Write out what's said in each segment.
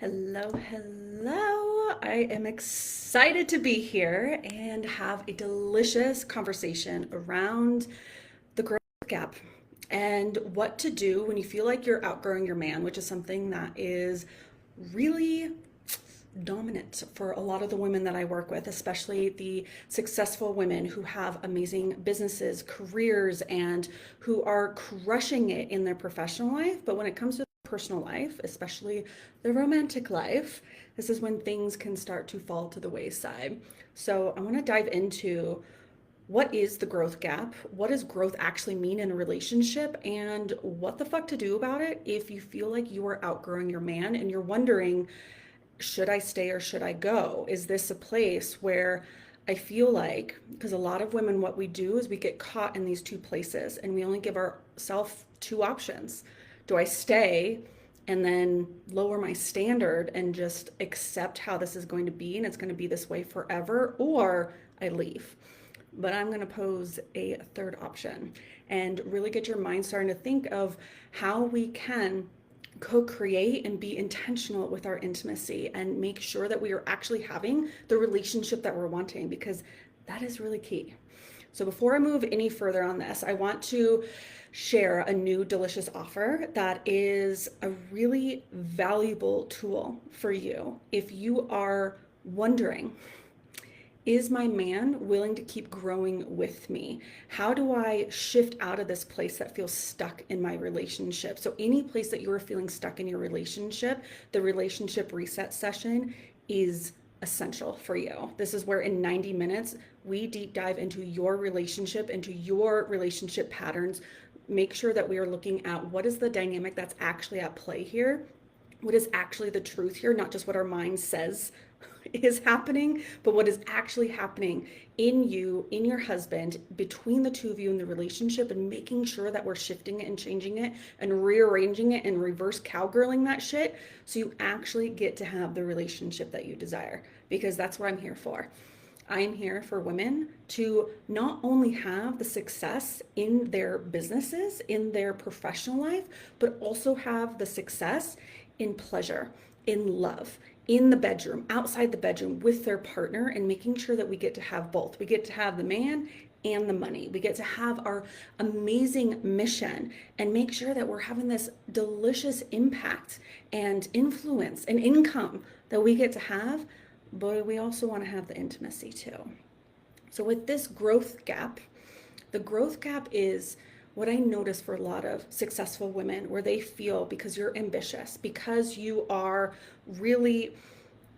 Hello, hello. I am excited to be here and have a delicious conversation around the growth gap and what to do when you feel like you're outgrowing your man, which is something that is really dominant for a lot of the women that I work with, especially the successful women who have amazing businesses, careers, and who are crushing it in their professional life. But when it comes to personal life, especially the romantic life, this is when things can start to fall to the wayside. So I want to dive into what is the growth gap? What does growth actually mean in a relationship? And what the fuck to do about it if you feel like you are outgrowing your man and you're wondering, should I stay or should I go? Is this a place where I feel like, because a lot of women, what we do is we get caught in these two places and we only give ourselves two options. Do I stay and then lower my standard and just accept how this is going to be and it's going to be this way forever, or I leave? But I'm going to pose a third option and really get your mind starting to think of how we can co-create and be intentional with our intimacy and make sure that we are actually having the relationship that we're wanting, because that is really key. So before I move any further on this, I want to share a new delicious offer that is a really valuable tool for you if you are wondering, is my man willing to keep growing with me? How do I shift out of this place that feels stuck in my relationship? So any place that you are feeling stuck in your relationship, the relationship reset session is essential for you. This is where in 90 minutes, we deep dive into your relationship, into your relationship patterns, make sure that we are looking at what is the dynamic that's actually at play here, what is actually the truth here, not just what our mind says is happening, but what is actually happening in you, in your husband, between the two of you in the relationship, and making sure that we're shifting it and changing it and rearranging it and reverse cowgirling that shit so you actually get to have the relationship that you desire, because that's what I'm here for. I am here for women to not only have the success in their businesses, in their professional life, but also have the success in pleasure, in love, in the bedroom, outside the bedroom with their partner, and making sure that we get to have both. We get to have the man and the money. We get to have our amazing mission and make sure that we're having this delicious impact and influence and income that we get to have, but we also want to have the intimacy too. So with this growth gap, the growth gap is what I notice for a lot of successful women, where they feel, because you're ambitious, because you are really,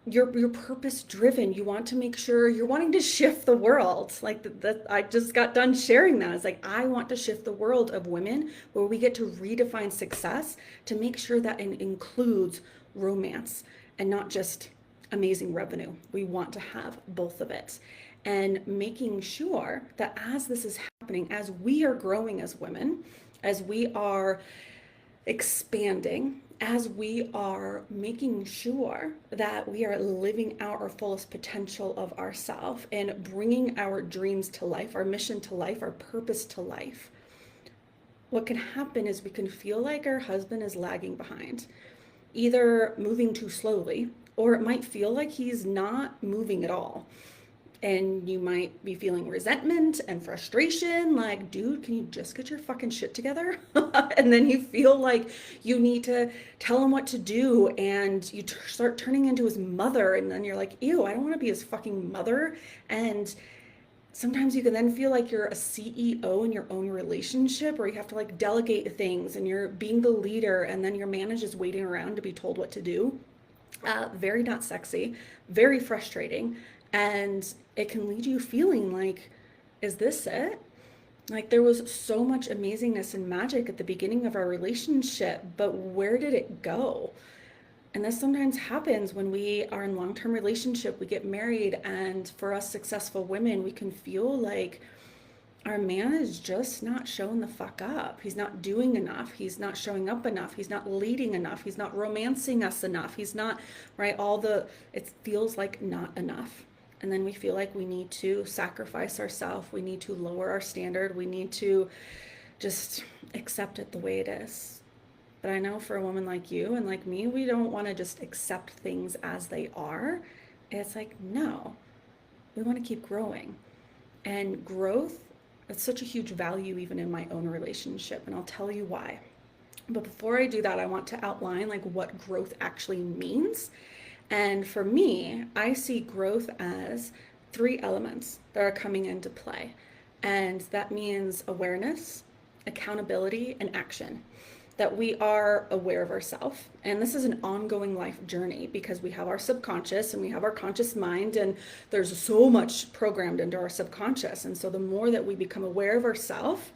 you're purpose driven, you want to make sure you're wanting to shift the world. Like that, I just got done sharing that. It's like, I want to shift the world of women where we get to redefine success to make sure that it includes romance and not just amazing revenue. We want to have both of it. And making sure that as this is happening, as we are growing as women, as we are expanding, as we are making sure that we are living out our fullest potential of ourselves and bringing our dreams to life, our mission to life, our purpose to life, what can happen is we can feel like our husband is lagging behind, either moving too slowly, or it might feel like he's not moving at all. And you might be feeling resentment and frustration, like, dude, can you just get your fucking shit together? And then you feel like you need to tell him what to do, and you start turning into his mother, and then you're like, ew, I don't want to be his fucking mother. And sometimes you can then feel like you're a CEO in your own relationship, or you have to like delegate things and you're being the leader, and then your man is just waiting around to be told what to do. Very not sexy, very frustrating. And it can lead you feeling like, is this it? Like, there was so much amazingness and magic at the beginning of our relationship, but where did it go? And this sometimes happens when we are in long-term relationship, we get married, and for us successful women, we can feel like our man is just not showing the fuck up. He's not doing enough. He's not showing up enough. He's not leading enough. He's not romancing us enough. He's not, right? It feels like not enough. And then we feel like we need to sacrifice ourselves. We need to lower our standard. We need to just accept it the way it is. But I know for a woman like you and like me, we don't want to just accept things as they are. It's like, no, we want to keep growing. And growth is such a huge value even in my own relationship. And I'll tell you why. But before I do that, I want to outline like what growth actually means. And for me, I see growth as three elements that are coming into play. And that means awareness, accountability, and action. That we are aware of ourselves. And this is an ongoing life journey because we have our subconscious and we have our conscious mind, and there's so much programmed into our subconscious. And so the more that we become aware of ourselves,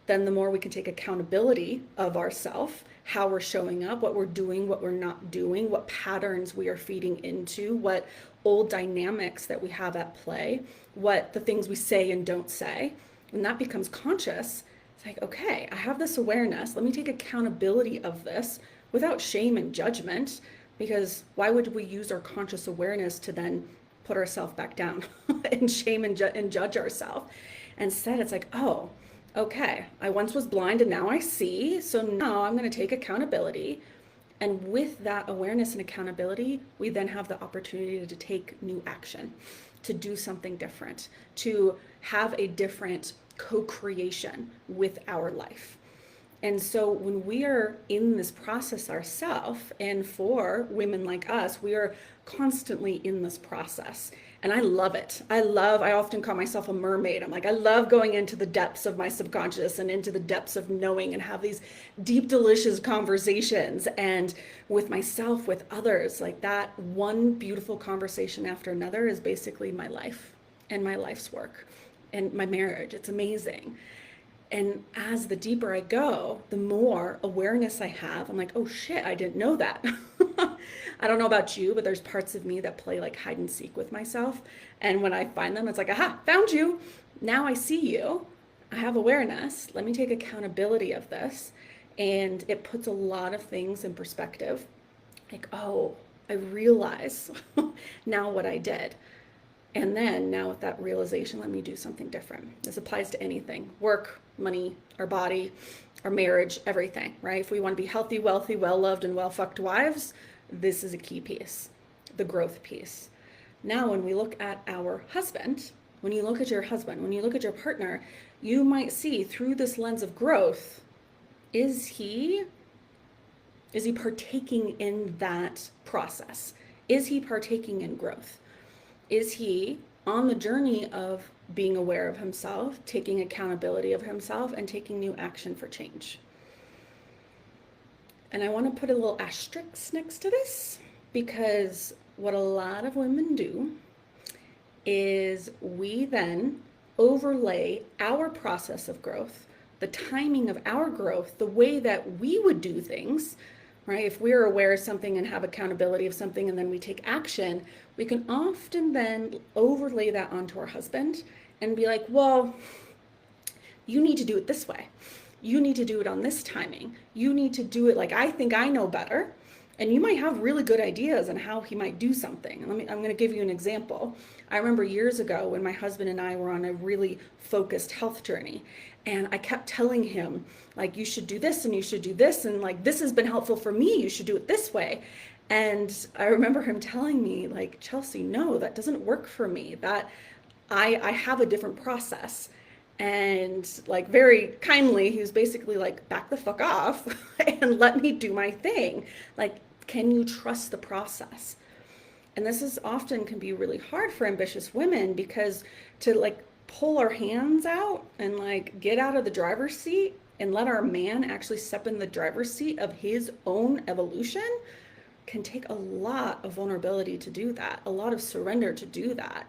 then the more we can take accountability of ourself, how we're showing up, what we're doing, what we're not doing, what patterns we are feeding into, what old dynamics that we have at play, what the things we say and don't say. When that becomes conscious, it's like, okay, I have this awareness. Let me take accountability of this without shame and judgment, because why would we use our conscious awareness to then put ourselves back down and shame and judge ourselves? Instead, it's like, oh, okay, I once was blind and now I see. So now I'm going to take accountability. And with that awareness and accountability, we then have the opportunity to take new action, to do something different, to have a different co-creation with our life. And so when we are in this process ourselves, and for women like us, we are constantly in this process. And I love it. I often call myself a mermaid. I'm like, I love going into the depths of my subconscious and into the depths of knowing and have these deep, delicious conversations and with myself, with others. Like that one beautiful conversation after another is basically my life and my life's work and my marriage. It's amazing. And as the deeper I go, the more awareness I have. I'm like, oh shit, I didn't know that. I don't know about you, but there's parts of me that play like hide and seek with myself. And when I find them, it's like, aha, found you. Now I see you. I have awareness. Let me take accountability of this. And it puts a lot of things in perspective. Like, oh, I realize now what I did. And then now with that realization, let me do something different. This applies to anything: work, money, our body, our marriage, everything, right? If we want to be healthy, wealthy, well-loved, and well-fucked wives, this is a key piece, the growth piece. Now, when we look at our husband, when you look at your husband, when you look at your partner, you might see through this lens of growth, is he partaking in that process? Is he partaking in growth? Is he on the journey of being aware of himself, taking accountability of himself, and taking new action for change? And I want to put a little asterisk next to this, because what a lot of women do is we then overlay our process of growth, the timing of our growth, the way that we would do things, right? If we're aware of something and have accountability of something and then we take action, we can often then overlay that onto our husband and be like, well, you need to do it this way. You need to do it on this timing. You need to do it like I think I know better. And you might have really good ideas on how he might do something. I'm going to give you an example. I remember years ago when my husband and I were on a really focused health journey, and I kept telling him, like, you should do this and you should do this, and like, this has been helpful for me. You should do it this way. And I remember him telling me, like, Chelsea, no, that doesn't work for me. That I have a different process. And like very kindly, he was basically like, back the fuck off and let me do my thing. Like, can you trust the process? And this is often can be really hard for ambitious women, because to like pull our hands out and like get out of the driver's seat and let our man actually step in the driver's seat of his own evolution can take a lot of vulnerability to do that, a lot of surrender to do that.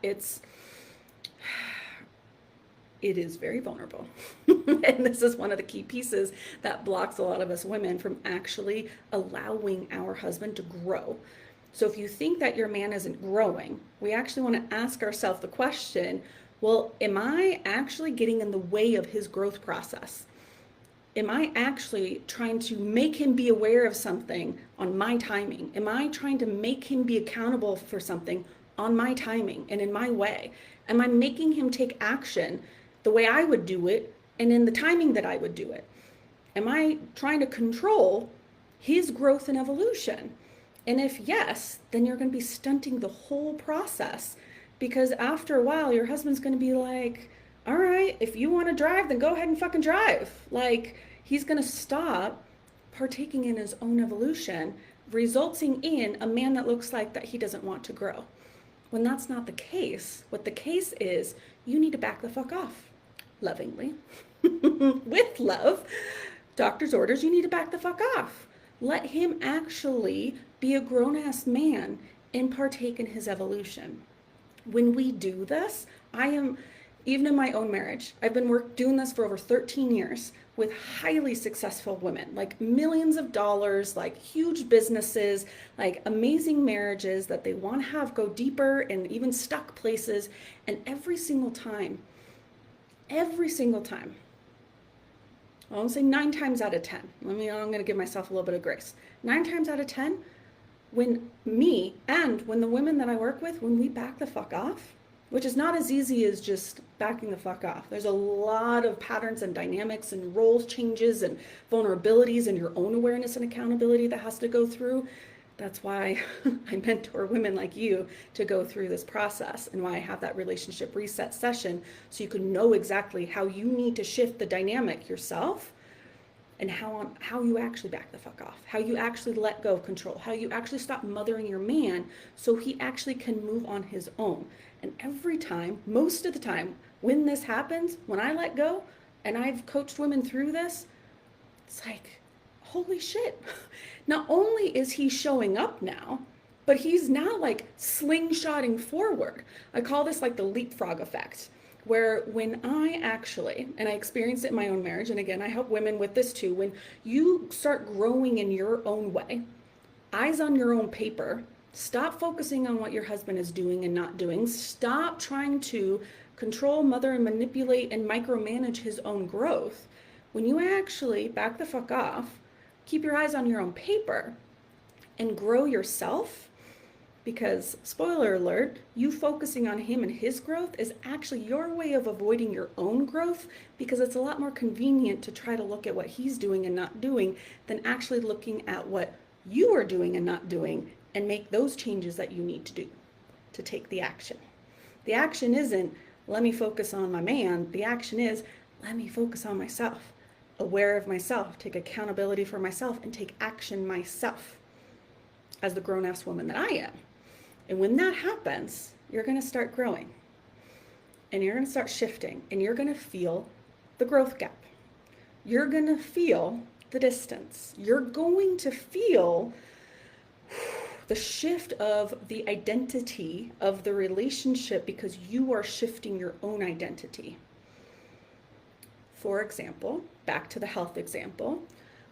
It is very vulnerable. And this is one of the key pieces that blocks a lot of us women from actually allowing our husband to grow. So if you think that your man isn't growing, we actually want to ask ourselves the question, well, am I actually getting in the way of his growth process? Am I actually trying to make him be aware of something on my timing? Am I trying to make him be accountable for something on my timing and in my way? Am I making him take action the way I would do it and in the timing that I would do it? Am I trying to control his growth and evolution? And if yes, then you're going to be stunting the whole process, because after a while, your husband's going to be like, all right, if you want to drive, then go ahead and fucking drive. Like, he's going to stop partaking in his own evolution, resulting in a man that looks like that he doesn't want to grow. When that's not the case, what the case is, you need to back the fuck off lovingly, with love, doctor's orders, you need to back the fuck off. Let him actually be a grown-ass man and partake in his evolution. When we do this, even in my own marriage, I've been doing this for over 13 years with highly successful women, like millions of dollars, like huge businesses, like amazing marriages that they want to have go deeper and even stuck places. And every single time, I won't say 9 times out of 10. I'm going to give myself a little bit of grace. 9 times out of 10, when me and when the women that I work with, when we back the fuck off, which is not as easy as just backing the fuck off. There's a lot of patterns and dynamics and roles changes and vulnerabilities and your own awareness and accountability that has to go through. That's why I mentor women like you to go through this process, and why I have that relationship reset session, so you can know exactly how you need to shift the dynamic yourself, and how you actually back the fuck off, how you actually let go of control, how you actually stop mothering your man so he actually can move on his own. And every time, most of the time, when this happens, when I let go, and I've coached women through this, it's like, holy shit. Not only is he showing up now, but he's now like slingshotting forward. I call this like the leapfrog effect, where when I actually, and I experienced it in my own marriage, and again, I help women with this too, when you start growing in your own way, eyes on your own paper, stop focusing on what your husband is doing and not doing, stop trying to control, mother, and manipulate and micromanage his own growth. When you actually back the fuck off, keep your eyes on your own paper, and grow yourself, because, spoiler alert, you focusing on him and his growth is actually your way of avoiding your own growth, because it's a lot more convenient to try to look at what he's doing and not doing than actually looking at what you are doing and not doing, and make those changes that you need to do to take the action. The action isn't, let me focus on my man. The action is, let me focus on myself, aware of myself, take accountability for myself, and take action myself as the grown-ass woman that I am. And when that happens, you're going to start growing, and you're going to start shifting, and you're going to feel the growth gap. You're going to feel the distance. You're going to feel the shift of the identity of the relationship, because you are shifting your own identity. For example, back to the health example,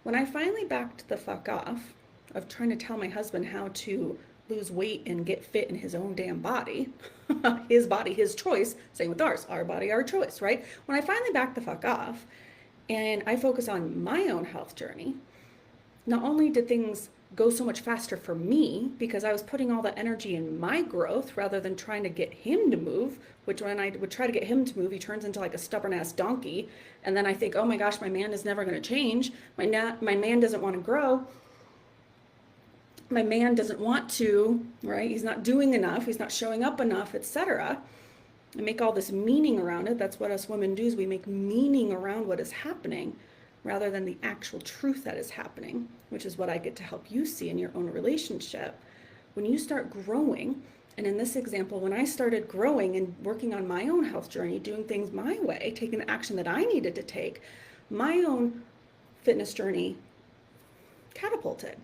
when I finally backed the fuck off of trying to tell my husband how to lose weight and get fit in his own damn body, his choice, same with ours, our body, our choice, right? When I finally backed the fuck off and I focus on my own health journey, not only did things go so much faster for me, because I was putting all the energy in my growth rather than trying to get him to move, which when I would try to get him to move, he turns into like a stubborn ass donkey. And then I think, oh my gosh, my man is never going to change. My man doesn't want to grow. My man doesn't want to, right? He's not doing enough. He's not showing up enough, etc. I make all this meaning around it. That's what us women do, is we make meaning around what is happening rather than the actual truth that is happening, which is what I get to help you see in your own relationship. When you start growing, and in this example, when I started growing and working on my own health journey, doing things my way, taking the action that I needed to take, my own fitness journey catapulted.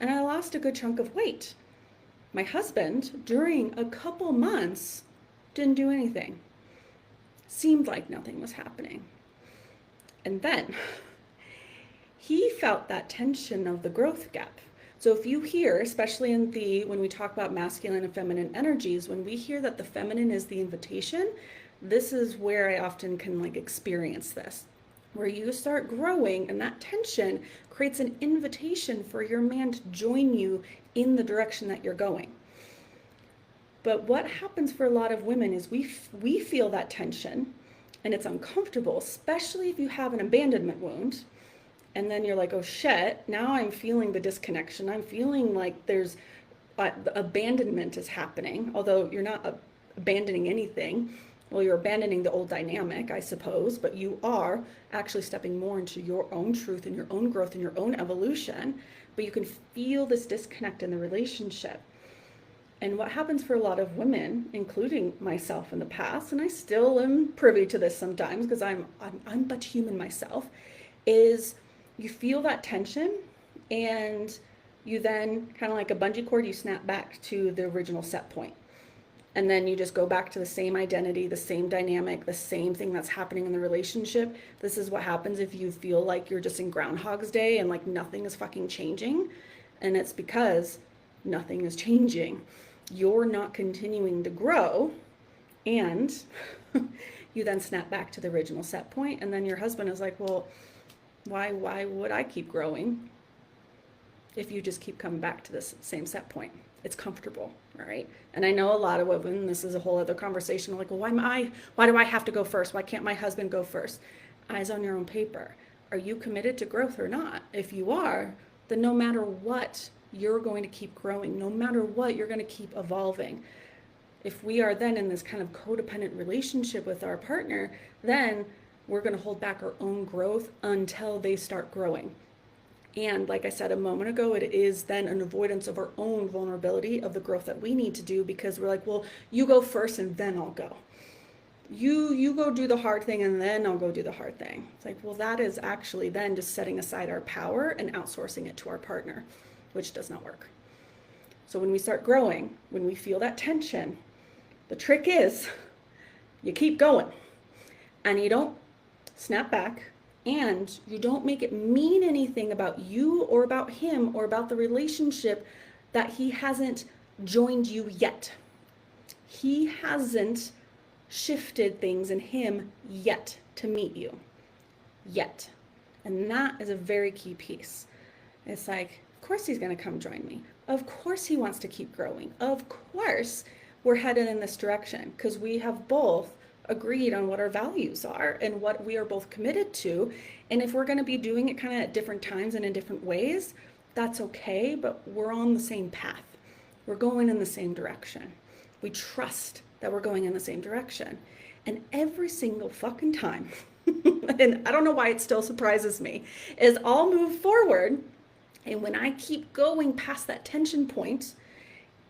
And I lost a good chunk of weight. My husband, during a couple months, didn't do anything. Seemed like nothing was happening. And then he felt that tension of the growth gap. So if you hear, especially when we talk about masculine and feminine energies, when we hear that the feminine is the invitation, this is where I often can experience this, where you start growing and that tension creates an invitation for your man to join you in the direction that you're going. But what happens for a lot of women is we feel that tension, and it's uncomfortable, especially if you have an abandonment wound. And then you're like, oh shit, now I'm feeling the disconnection. I'm feeling like there's abandonment is happening, although you're not abandoning anything. Well, you're abandoning the old dynamic, I suppose, but you are actually stepping more into your own truth and your own growth and your own evolution. But you can feel this disconnect in the relationship. And what happens for a lot of women, including myself in the past, and I still am privy to this sometimes because I'm but human myself, is you feel that tension and you then kind of like a bungee cord, you snap back to the original set point. And then you just go back to the same identity, the same dynamic, the same thing that's happening in the relationship. This is what happens if you feel like you're just in Groundhog's Day and like nothing is fucking changing. And it's because nothing is changing. You're not continuing to grow, and you then snap back to the original set point. And then your husband is like, well, why would I keep growing if you just keep coming back to this same set point? It's comfortable, all right? And I know a lot of women, this is a whole other conversation, like, well, why do I have to go first? Why can't my husband go first? Eyes on your own paper. Are you committed to growth or not? If you are, then no matter what, you're going to keep growing. No matter what, you're going to keep evolving. If we are then in this kind of codependent relationship with our partner, then we're going to hold back our own growth until they start growing. And like I said a moment ago, it is then an avoidance of our own vulnerability of the growth that we need to do, because we're like, well, you go first and then I'll go. You go do the hard thing and then I'll go do the hard thing. It's like, well, that is actually then just setting aside our power and outsourcing it to our partner, which does not work. So when we start growing, when we feel that tension, the trick is you keep going and you don't snap back, and you don't make it mean anything about you or about him or about the relationship that he hasn't joined you yet. He hasn't shifted things in him yet to meet you. Yet. And that is a very key piece. It's like, of course he's going to come join me. Of course he wants to keep growing. Of course we're headed in this direction, because we have both agreed on what our values are and what we are both committed to. And if we're going to be doing it kind of at different times and in different ways, that's okay, but we're on the same path. We're going in the same direction. We trust that we're going in the same direction. And every single fucking time, and I don't know why it still surprises me, is I'll move forward, and when I keep going past that tension point,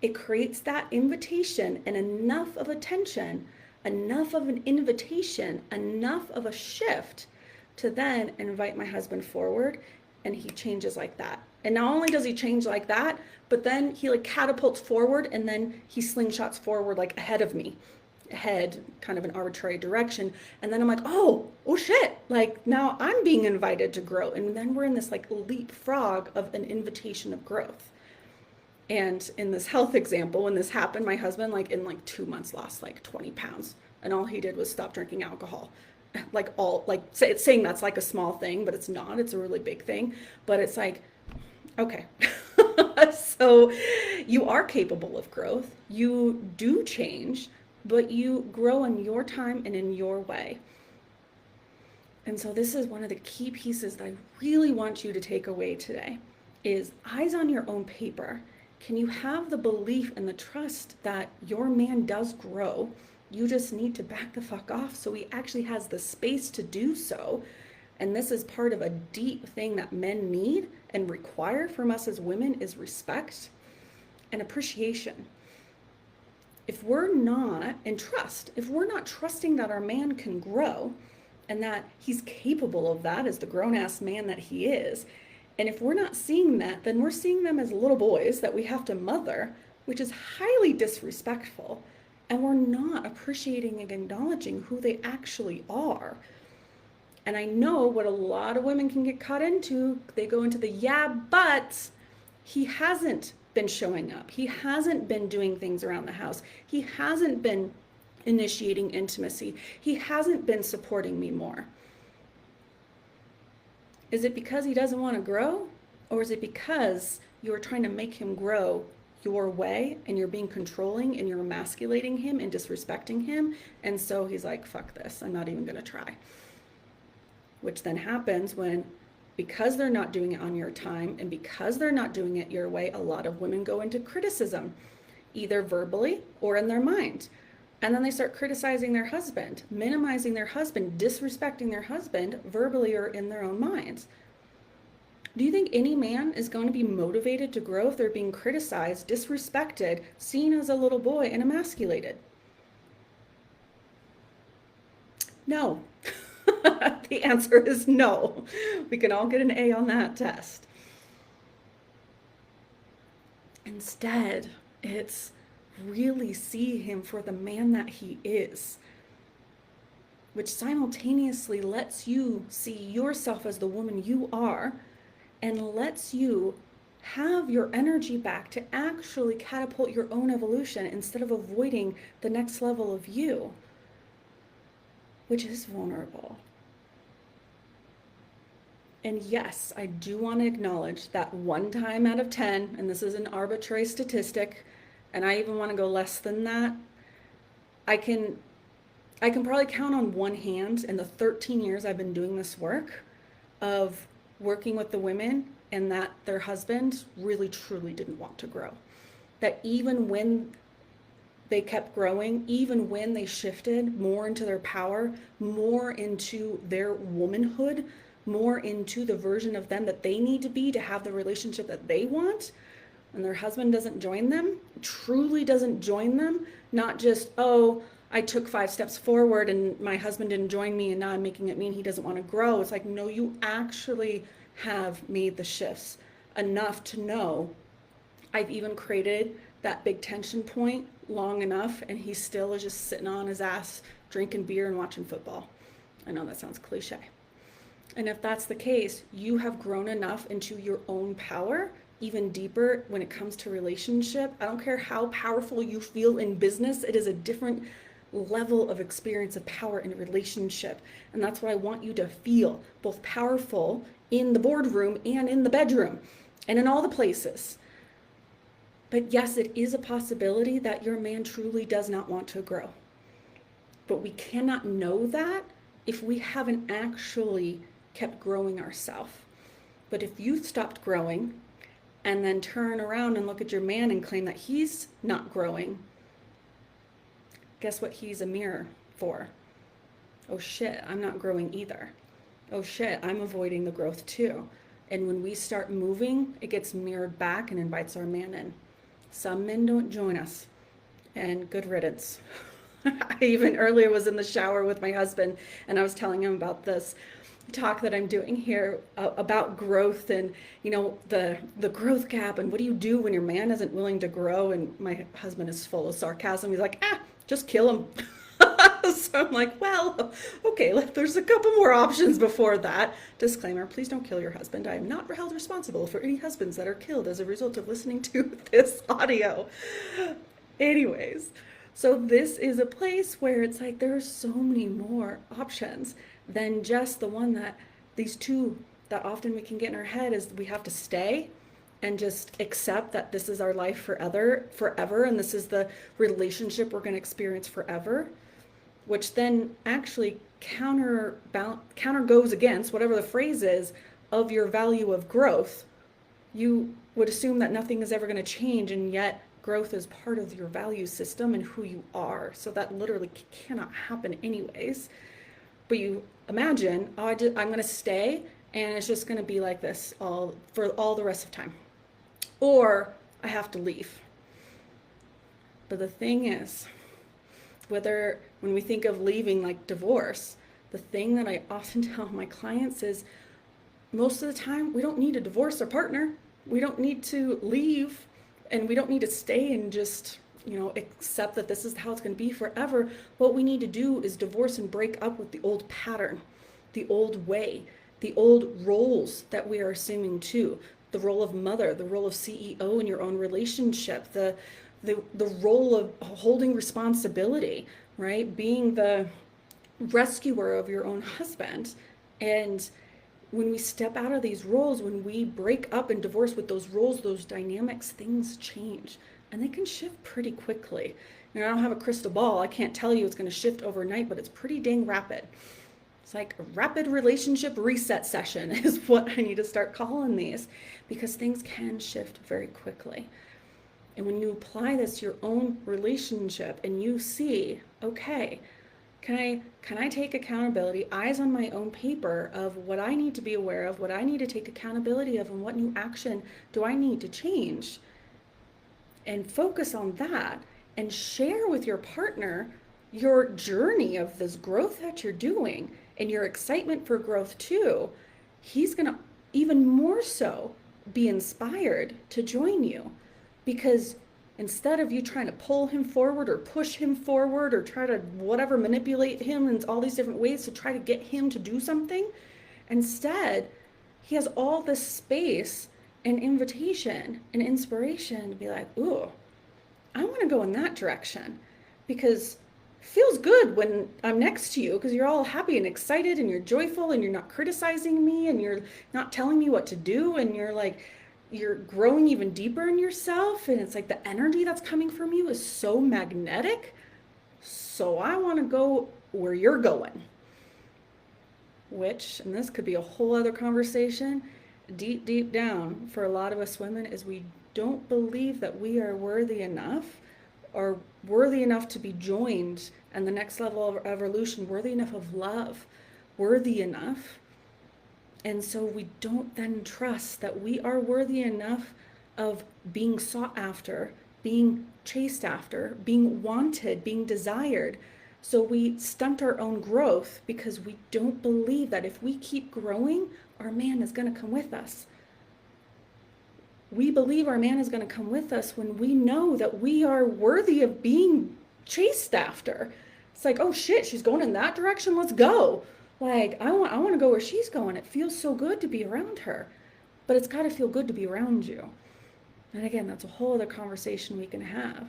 it creates that invitation and enough of attention, enough of an invitation, enough of a shift to then invite my husband forward, and he changes like that. And not only does he change like that, but then he like catapults forward, and then he slingshots forward like ahead of me, ahead, kind of an arbitrary direction. And then I'm like, oh shit, like now I'm being invited to grow. And then we're in this like leapfrog of an invitation of growth. And in this health example, when this happened, my husband, like in like 2 months, lost like 20 pounds. And all he did was stop drinking alcohol. It's saying that's like a small thing, but it's not. It's a really big thing. But it's like, okay. So you are capable of growth. You do change, but you grow in your time and in your way. And so this is one of the key pieces that I really want you to take away today is eyes on your own paper. Can you have the belief and the trust that your man does grow? You just need to back the fuck off so he actually has the space to do so. And this is part of a deep thing that men need and require from us as women is respect and appreciation. If we're not, and trust, if we're not trusting that our man can grow and that he's capable of that as the grown-ass man that he is, and if we're not seeing that, then we're seeing them as little boys that we have to mother, which is highly disrespectful. And we're not appreciating and acknowledging who they actually are. And I know what a lot of women can get caught into. They go into the, yeah, but he hasn't been showing up. He hasn't been doing things around the house. He hasn't been initiating intimacy. He hasn't been supporting me more. Is it because he doesn't want to grow? Or is it because you're trying to make him grow your way and you're being controlling and you're emasculating him and disrespecting him? And so he's like, fuck this, I'm not even going to try. Which then happens when because they're not doing it on your time and because they're not doing it your way, a lot of women go into criticism, either verbally or in their mind. And then they start criticizing their husband, minimizing their husband, disrespecting their husband verbally or in their own minds. Do you think any man is going to be motivated to grow if they're being criticized, disrespected, seen as a little boy, and emasculated? No. The answer is no. We can all get an A on that test. Instead, it's really see him for the man that he is, which simultaneously lets you see yourself as the woman you are and lets you have your energy back to actually catapult your own evolution instead of avoiding the next level of you, which is vulnerable. And yes, I do want to acknowledge that 1 time out of 10, and this is an arbitrary statistic, and I even want to go less than that, I can probably count on one hand in the 13 years I've been doing this work of working with the women and that their husband really truly didn't want to grow. That even when they kept growing, even when they shifted more into their power, more into their womanhood, more into the version of them that they need to be to have the relationship that they want, and their husband doesn't join them, truly doesn't join them, not just, oh, I took 5 steps forward and my husband didn't join me and now I'm making it mean he doesn't want to grow. It's like, no, you actually have made the shifts enough to know I've even created that big tension point long enough and he still is just sitting on his ass drinking beer and watching football. I know that sounds cliche. And if that's the case, you have grown enough into your own power, even deeper when it comes to relationship. I don't care how powerful you feel in business, it is a different level of experience of power in a relationship. And that's what I want you to feel, both powerful in the boardroom and in the bedroom and in all the places. But yes, it is a possibility that your man truly does not want to grow. But we cannot know that if we haven't actually kept growing ourselves. But if you stopped growing and then turn around and look at your man and claim that he's not growing, guess what he's a mirror for? Oh shit, I'm not growing either. Oh shit, I'm avoiding the growth too. And when we start moving, it gets mirrored back and invites our man in. Some men don't join us, and good riddance. I even earlier was in the shower with my husband and I was telling him about this talk that I'm doing here about growth and the growth gap and what do you do when your man isn't willing to grow, and my husband is full of sarcasm. He's like, just kill him. So I'm like, well, okay, there's a couple more options before that. Disclaimer, please don't kill your husband. I am not held responsible for any husbands that are killed as a result of listening to this audio. Anyways, so this is a place where it's like there are so many more options than just the one that these two that often we can get in our head is we have to stay and just accept that this is our life forever, and this is the relationship we're going to experience forever, which then actually counter goes against whatever the phrase is of your value of growth. You would assume that nothing is ever going to change, and yet growth is part of your value system and who you are. So that literally cannot happen anyways. But you imagine, I'm going to stay and it's just going to be like this for all the rest of time. Or I have to leave. But the thing is, when we think of leaving like divorce, the thing that I often tell my clients is most of the time we don't need to divorce our partner. We don't need to leave, and we don't need to stay and just accept that this is how it's going to be forever. What we need to do is divorce and break up with the old pattern, the old way, the old roles that we are assuming too. The role of mother, the role of CEO in your own relationship, the role of holding responsibility, right? Being the rescuer of your own husband. And when we step out of these roles, when we break up and divorce with those roles, those dynamics, things change. And they can shift pretty quickly. I don't have a crystal ball. I can't tell you it's going to shift overnight, but it's pretty dang rapid. It's like a rapid relationship reset session is what I need to start calling these, because things can shift very quickly. And when you apply this to your own relationship and you see, okay, can I take accountability, eyes on my own paper of what I need to be aware of, what I need to take accountability of, and what new action do I need to change? And focus on that and share with your partner your journey of this growth that you're doing and your excitement for growth too. He's going to even more so be inspired to join you, because instead of you trying to pull him forward or push him forward or try to whatever manipulate him in all these different ways to try to get him to do something, instead he has all this space and invitation and inspiration to be like, ooh, I want to go in that direction, because it feels good when I'm next to you because you're all happy and excited and you're joyful and you're not criticizing me and you're not telling me what to do, and you're growing even deeper in yourself, and it's like the energy that's coming from you is so magnetic. So I want to go where you're going, which, and this could be a whole other conversation, deep down for a lot of us women, is we don't believe that we are worthy enough, or worthy enough to be joined and the next level of evolution, worthy enough of love, worthy enough. And so we don't then trust that we are worthy enough of being sought after, being chased after, being wanted, being desired. So we stunt our own growth because we don't believe that if we keep growing, our man is going to come with us. We believe our man is going to come with us when we know that we are worthy of being chased after. It's like, oh shit, she's going in that direction, let's go. Like, I want to go where she's going. It feels so good to be around her. But it's got to feel good to be around you. And again, that's a whole other conversation we can have.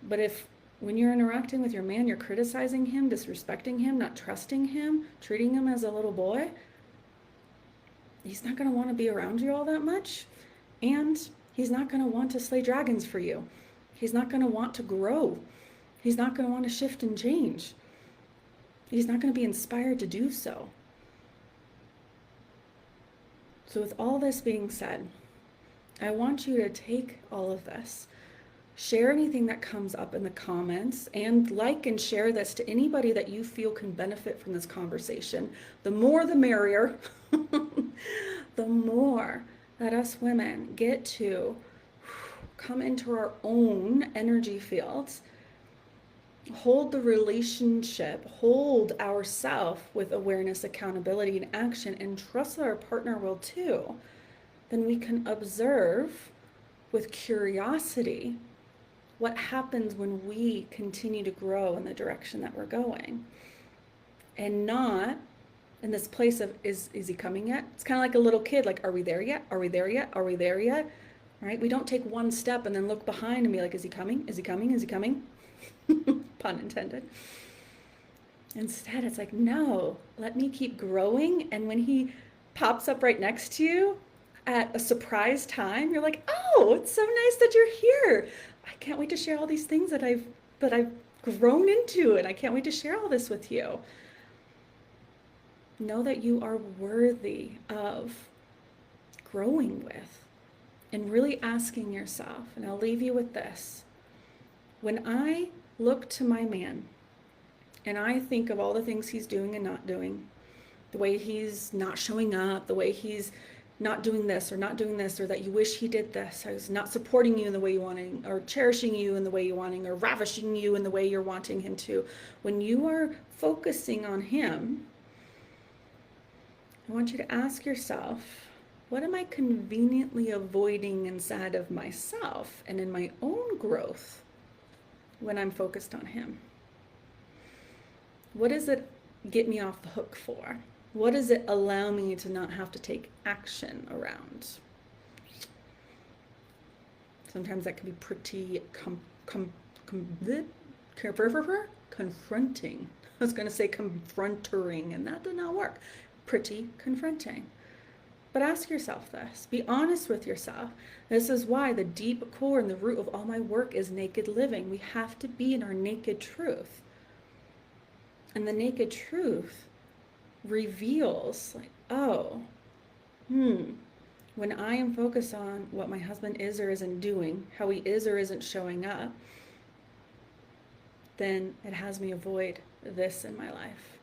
But if when you're interacting with your man, you're criticizing him, disrespecting him, not trusting him, treating him as a little boy, he's not going to want to be around you all that much. And he's not going to want to slay dragons for you. He's not going to want to grow. He's not going to want to shift and change. He's not going to be inspired to do so. So with all this being said, I want you to take all of this, share anything that comes up in the comments, and like and share this to anybody that you feel can benefit from this conversation. The more the merrier. The more that us women get to come into our own energy fields, hold the relationship, hold ourselves with awareness, accountability, and action, and trust that our partner will too, then we can observe with curiosity what happens when we continue to grow in the direction that we're going. And not in this place of, is he coming yet? It's kind of like a little kid, like, are we there yet? Are we there yet? Are we there yet? Right? We don't take one step and then look behind and be like, is he coming? Is he coming? Is he coming? Pun intended. Instead, it's like, no, let me keep growing. And when he pops up right next to you at a surprise time, you're like, oh, it's so nice that you're here. I can't wait to share all these things that I've grown into, and I can't wait to share all this with you. Know that you are worthy of growing with, and really asking yourself, and I'll leave you with this. When I look to my man and I think of all the things he's doing and not doing, the way he's not showing up, the way he's not doing this or not doing this, or that you wish he did this, or he's not supporting you in the way you wanting, or cherishing you in the way you wanting, or ravishing you in the way you're wanting him to. When you are focusing on him, I want you to ask yourself, what am I conveniently avoiding inside of myself and in my own growth when I'm focused on him? What does it get me off the hook for? What does it allow me to not have to take action around? Sometimes that can be pretty confronting. I was going to say confronting, and that did not work. Pretty confronting. But ask yourself this. Be honest with yourself. This is why the deep core and the root of all my work is naked living. We have to be in our naked truth. And the naked truth reveals, like, oh, hmm, when I am focused on what my husband is or isn't doing, how he is or isn't showing up, then it has me avoid this in my life.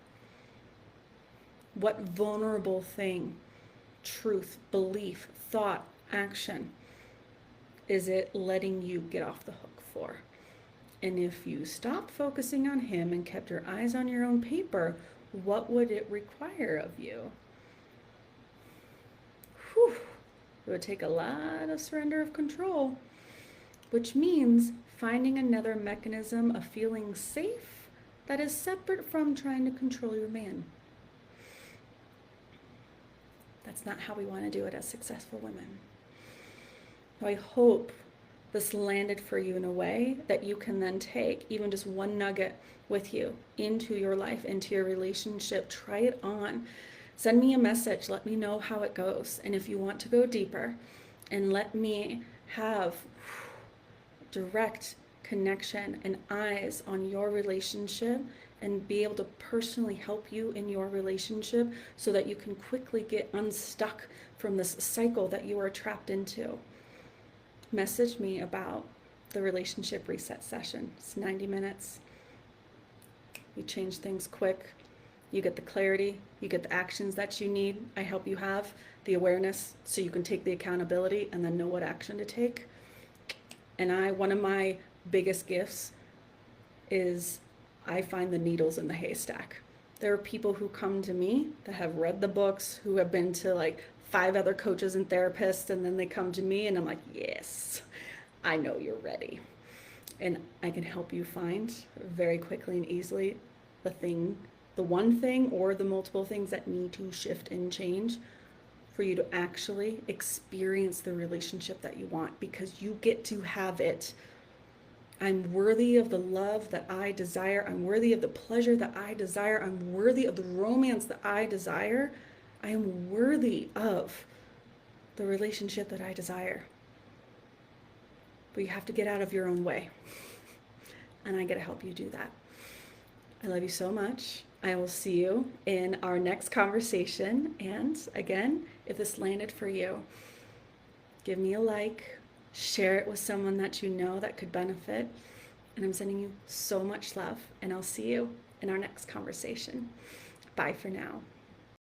What vulnerable thing, truth, belief, thought, action is it letting you get off the hook for? And if you stopped focusing on him and kept your eyes on your own paper, what would it require of you? Whew. It would take a lot of surrender of control, which means finding another mechanism of feeling safe that is separate from trying to control your man. That's not how we want to do it as successful women. So I hope this landed for you in a way that you can then take even just one nugget with you into your life, into your relationship. Try it on. Send me a message. Let me know how it goes. And if you want to go deeper and let me have direct connection and eyes on your relationship and be able to personally help you in your relationship so that you can quickly get unstuck from this cycle that you are trapped into, message me about the relationship reset session. It's 90 minutes. We change things quick. You get the clarity, you get the actions that you need. I help you have the awareness so you can take the accountability and then know what action to take. And one of my biggest gifts is I find the needles in the haystack. There are people who come to me that have read the books, who have been to like 5 other coaches and therapists, and then they come to me and I'm like, yes, I know you're ready. And I can help you find very quickly and easily the one thing or the multiple things that need to shift and change for you to actually experience the relationship that you want, because you get to have it. I'm worthy of the love that I desire. I'm worthy of the pleasure that I desire. I'm worthy of the romance that I desire. I am worthy of the relationship that I desire. But you have to get out of your own way. And I get to help you do that. I love you so much. I will see you in our next conversation. And again, if this landed for you, give me a like, share it with someone that you know that could benefit. And I'm sending you so much love, and I'll see you in our next conversation. Bye for now.